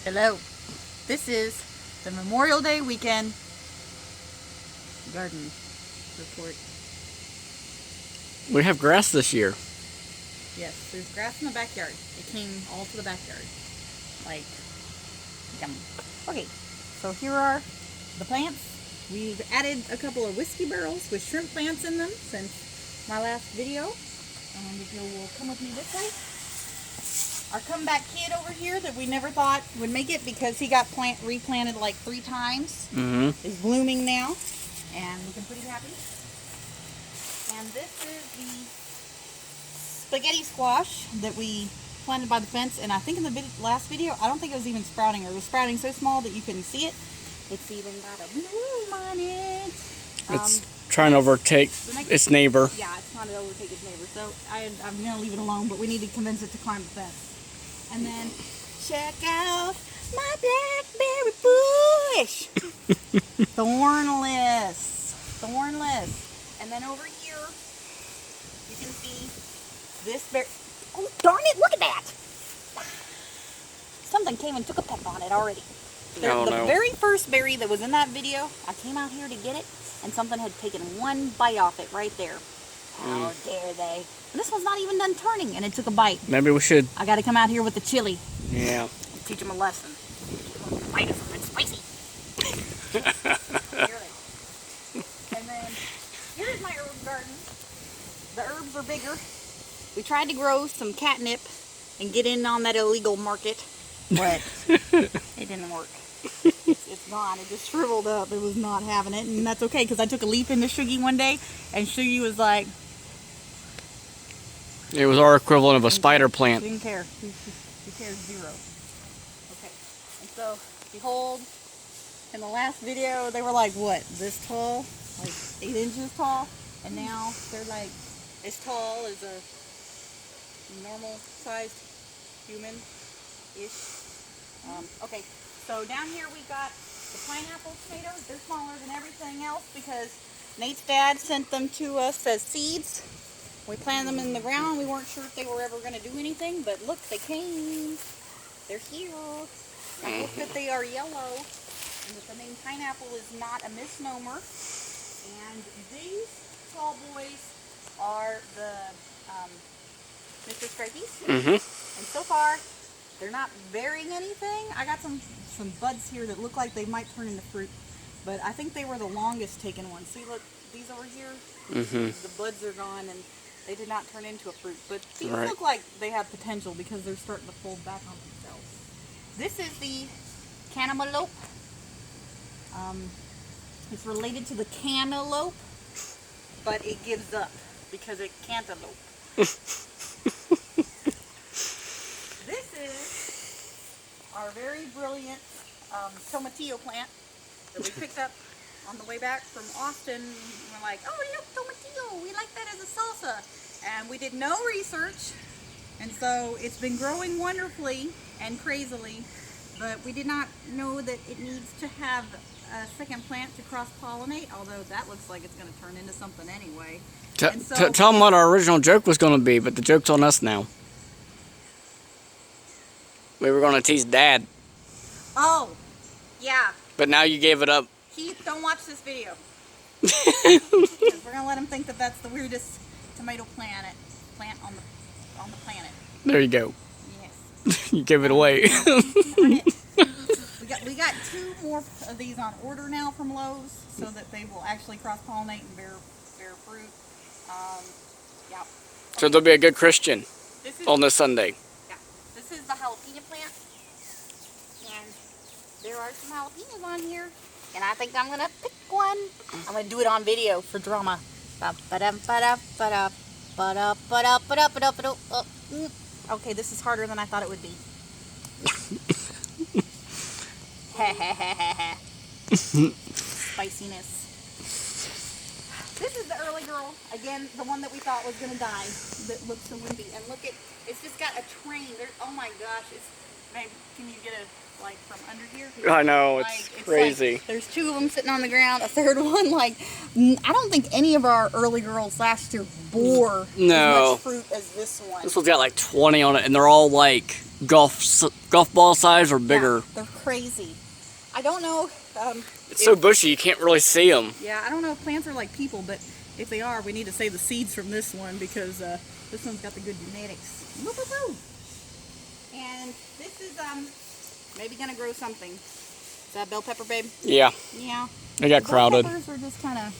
Hello. This is the Memorial Day weekend garden report. We have grass this year. Yes, there's grass in the backyard. It came all to the backyard. Like, yum. Okay, so here are the plants. We've added a couple of whiskey barrels with shrimp plants in them since my last video. And if you will come with me this way. Our comeback kid over here that we never thought would make it because he got replanted like 3 times. Is blooming now and looking pretty happy. And this is the spaghetti squash that we planted by the fence, and I think in the last video, I don't think it was even sprouting, or it was sprouting so small that you couldn't see it. It's even got a bloom on it. It's trying to overtake its neighbor. Yeah, it's trying to overtake its neighbor, so I'm going to leave it alone, but we need to convince it to climb the fence. And then, check out my blackberry bush! Thornless. And then over here, you can see this berry. Oh, darn it, look at that! Something came and took a peck on it already. The very first berry that was in that video, I came out here to get it, and something had taken one bite off it right there. How dare they? And this one's not even done turning, and it took a bite. Maybe we should. I got to come out here with the chili. Yeah. Teach them a lesson. Bite of something spicy. And then here's my herb garden. The herbs are bigger. We tried to grow some catnip and get in on that illegal market, but it didn't work. It's gone. It just shriveled up. It was not having it, and that's okay because I took a leaf into Shuggy one day, and Shuggy was like, it was our equivalent of a spider plant. Didn't care. He cares zero. Okay. And so, behold, in the last video, they were like, what, this tall? Like 8 inches tall? And now they're like as tall as a normal-sized human-ish. Okay. So down here we got the pineapple tomatoes. They're smaller than everything else because Nate's dad sent them to us as seeds. We planted them in the ground. We weren't sure if they were ever going to do anything, but look, they came. They're here. I hope that they are yellow and that the name pineapple is not a misnomer. And these tall boys are the Mr. Stripeys. And so far, they're not bearing anything. I got some buds here that look like they might turn into fruit, but I think they were the longest taken ones. See, look, these over here, the buds are gone and they did not turn into a fruit, but these look like they have potential because they're starting to fold back on themselves. This is the cantaloupe. It's related to the cantaloupe, but it gives up because it cantaloupe. This is our very brilliant tomatillo plant that we picked up on the way back from Austin. We're like, oh, look, tomatillo, we like that as a salsa. And we did no research, and so it's been growing wonderfully and crazily, but we did not know that it needs to have a second plant to cross-pollinate, although that looks like it's going to turn into something anyway. Tell them what our original joke was going to be, but the joke's on us now. We were going to tease Dad. Oh, yeah. But now you gave it up. Keith, don't watch this video. Because we're going to let him think that that's the weirdest tomato plant on the planet. There you go. Yes. You gave it away. We got 2 more of these on order now from Lowe's, so that they will actually cross-pollinate and bear fruit. Yeah. Okay. So they'll be a good Christian on this Sunday. Yeah. This is the jalapeno plant, and there are some jalapenos on here, and I think I'm gonna pick one. I'm gonna do it on video for drama. Okay, this is harder than I thought it would be. Spiciness. This is the early girl. Again, the one that we thought was going to die. That looks so wimpy. And look at, it's just got a train. Oh my gosh. Babe, can you get a, like, from under here? I know, it's crazy. Like, there's 2 of them sitting on the ground. A third one, like, I don't think any of our early girls last year bore as much fruit as this one. This one's got like 20 on it, and they're all like golf golf ball size or bigger. Yeah, they're crazy. I don't know. It's so bushy you can't really see them. Yeah, I don't know if plants are like people, but if they are, we need to save the seeds from this one because this one's got the good genetics. Woo, woo, woo. And this is maybe gonna grow something. Is that bell pepper, babe? Yeah, Yeah. they got The crowded. Bell peppers are just kind of.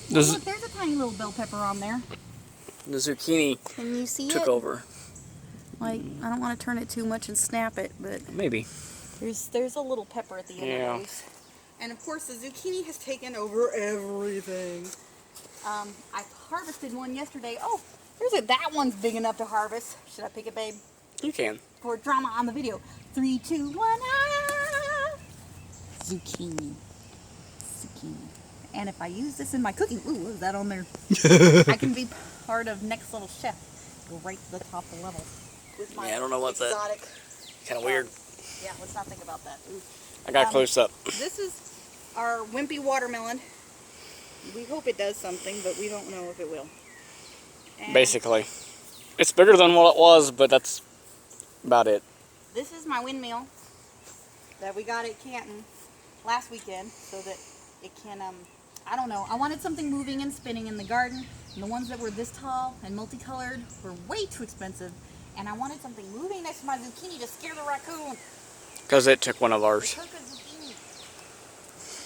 This- Look, there's a tiny little bell pepper on there. The zucchini Can you see took it? over. Like, I don't want to turn it too much and snap it, but Maybe. there's a little pepper at the end Yeah. of those. And of course, the zucchini has taken over everything. I harvested one yesterday. Oh, that one's big enough to harvest. Should I pick it, babe? You can. For drama on the video. 3, 2, 1, ah! Zucchini. Zucchini. And if I use this in my cooking, ooh, what is that on there? I can be part of Next Level Chef. Go right to the top of the level. With my Yeah, I don't know what's that. exotic. Kind of weird. Yeah, let's not think about that. Ooh. I got close up. This is our wimpy watermelon. We hope it does something, but we don't know if it will. And Basically. It's bigger than what it was, but that's about it. this is my windmill that we got at Canton last weekend so that it can, I don't know. I wanted something moving and spinning in the garden. And the ones that were this tall and multicolored were way too expensive. And I wanted something moving next to my zucchini to scare the raccoon. Because it took one of It ours. took a zucchini.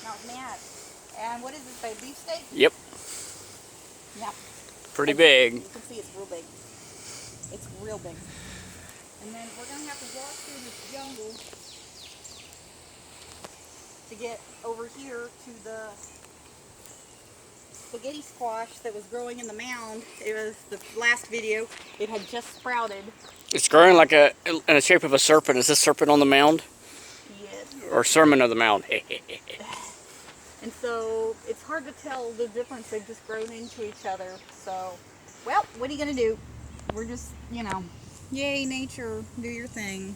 Now it's mad. And what is this, babe? Beef steak? Yep. Yeah. Pretty big. You can see it's real big. It's real big. And then we're going to have to walk through this jungle to get over here to the spaghetti squash that was growing in the mound. It was the last video. It had just sprouted. It's growing like in the shape of a serpent. Is this serpent on the mound? Yes. Or sermon of the mound? And so it's hard to tell the difference. They've just grown into each other. So, well, what are you going to do? We're just, yay, nature, do your thing.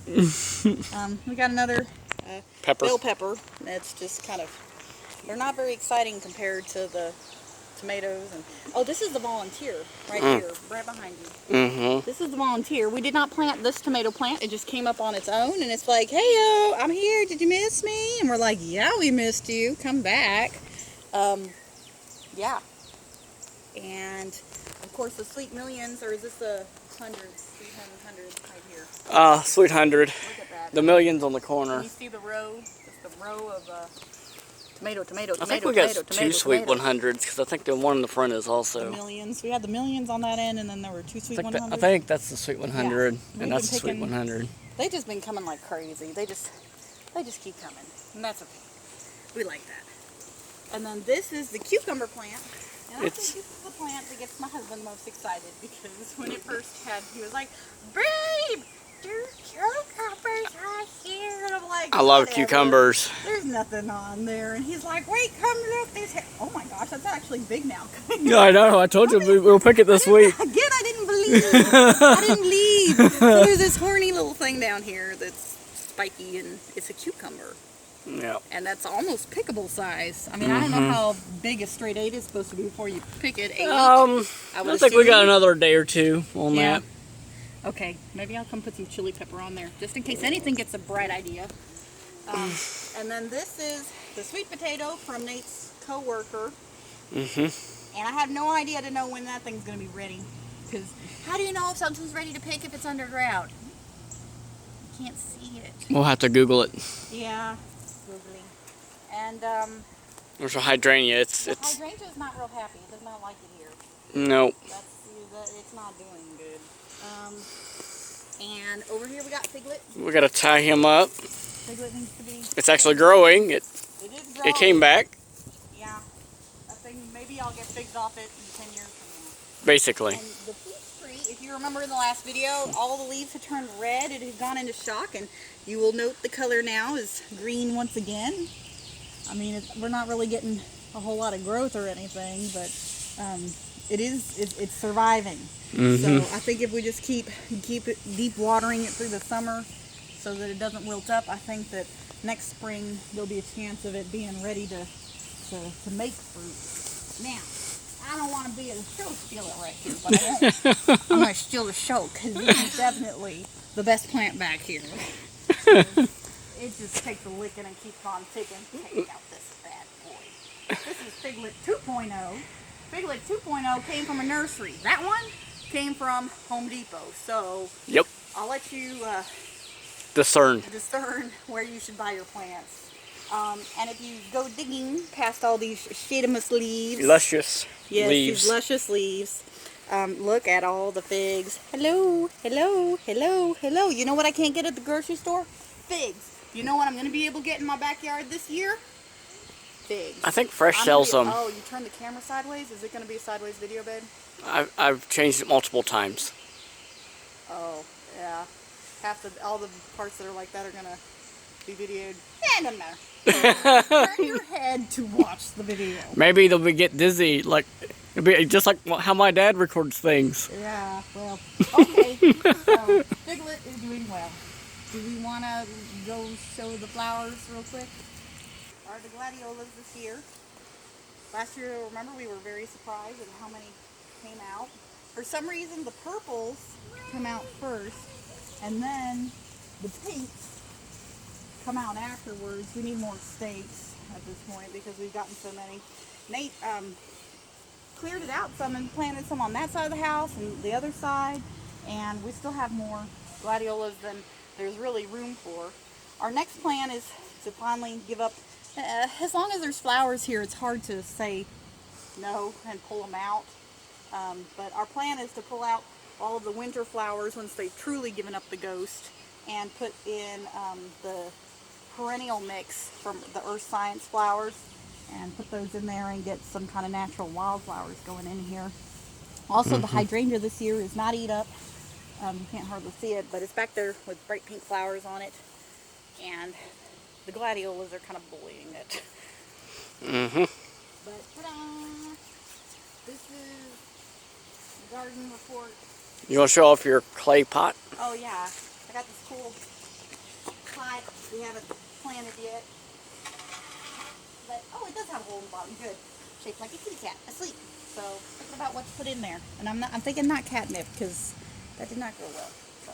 We got another Pepper. bell pepper. That's just kind of, they're not very exciting compared to the tomatoes. And oh, this is the volunteer right here, right behind you. Mm-hmm. This is the volunteer. We did not plant this tomato plant. It just came up on its own, and it's like, hey, I'm here. Did you miss me? And we're like, yeah, we missed you. Come back. Yeah. And of course, the Sweet Millions, or is this the hundreds? 300 right here. Sweet 100. Look at that. The millions on the Can corner. you see the row? Just the row of tomato, tomato, I tomato, think we got tomato, two tomato, sweet tomato. 100s because I think the one in the front is The also. millions. We had the millions on that end, and then there were two sweet 100s. I think that's the sweet 100, We've and that's been the sweet picking- 100. They've just been coming like crazy. They just keep coming, and that's okay. We like that. And then this is the cucumber plant. And I think this is the plant that gets my husband most excited because when it first had, he was like, "Babe, there's cucumbers right here." And I'm like, I love "Whatever. cucumbers. There's nothing on there." And he's like, "Wait, come look. There's oh my gosh, that's actually big now." Yeah, I know. I told you we'll pick it this week. Again, I didn't believe. I didn't believe. So there's this horny little thing down here that's spiky, and it's a cucumber. Yeah. And that's almost pickable size. I mean, I don't know how big a straight 8 is supposed to be before you pick it. 8. I think we got assume. another day or two on Yeah. that. Okay, maybe I'll come put some chili pepper on there, just in case anything gets a bright idea. And then this is the sweet potato from Nate's co-worker. Mm-hmm. And I have no idea to know when that thing's going to be ready. Because how do you know if something's ready to pick if it's underground? You can't see it. We'll have to Google it. Yeah, googling. And There's a hydrangea. the It's hydrangea is not real happy. It does not like it here. no. It's not doing good. And over here we got Piglet. We got to tie him up. Piglet needs to be. It's actually growing. It is growing. It came back Yeah. That thing, maybe I'll get figs off it in 10 years from basically. now. And the peach tree, if you remember in the last video, all the leaves had turned red. It had gone into shock, and you will note the color now is green once again. I mean, we're not really getting a whole lot of growth or anything, but it's surviving. So I think if we just keep it deep watering it through the summer so that it doesn't wilt up, I think that next spring there'll be a chance of it being ready to make fruit. Now, I don't want to be a show stealer right here, but I won't. I'm going to steal the show because this is definitely the best plant back here. It just takes a licking and keeps on ticking. Take out this bad boy. This is Figlet 2.0. Figlet 2.0 came from a nursery. That one came from Home Depot. So Yep. I'll let you Discern. discern where you should buy your plants. And if you go digging past all these shademus leaves, Luscious yes, leaves. these luscious leaves. Look at all the figs. Hello, hello, hello, hello. You know what I can't get at the grocery store? Figs. You know what I'm going to be able to get in my backyard this year? Figs. I think Fresh I'm sells gonna them. Oh, you turn the camera sideways? Is it going to be a sideways video, babe? I've changed it multiple times. Oh, yeah. All the parts that are like that are going to be videoed. It doesn't matter. Turn your head to watch the video. Maybe they'll get dizzy, like it'll be just like how my dad records things. Yeah, well, okay. So, Figlet is doing well. Do we want to go show the flowers real quick? Are the gladiolas this year? Last year, remember, we were very surprised at how many came out. For some reason, the purples come out first, and then the pinks come out afterwards. We need more stakes at this point because we've gotten so many. Nate cleared it out some and planted some on that side of the house and the other side, and we still have more gladiolas than there's really room for. Our next plan is to finally give up. As long as there's flowers here, it's hard to say no and pull them out. But our plan is to pull out all of the winter flowers once they've truly given up the ghost and put in the perennial mix from the Earth Science flowers and put those in there and get some kind of natural wildflowers going in here. Also, the hydrangea this year is not eat up. You can't hardly see it, but it's back there with bright pink flowers on it. And the gladiolas are kind of bullying it. Mm-hmm. But ta-da! This is the garden report. You want to show off your clay pot? Oh yeah, I got this cool pot. We haven't planted yet. But, oh, it does have a hole in the bottom. Good. Shaped like a kitty cat, asleep. So, thinking about what to put in there. And I'm thinking not catnip, because that did not go well. So,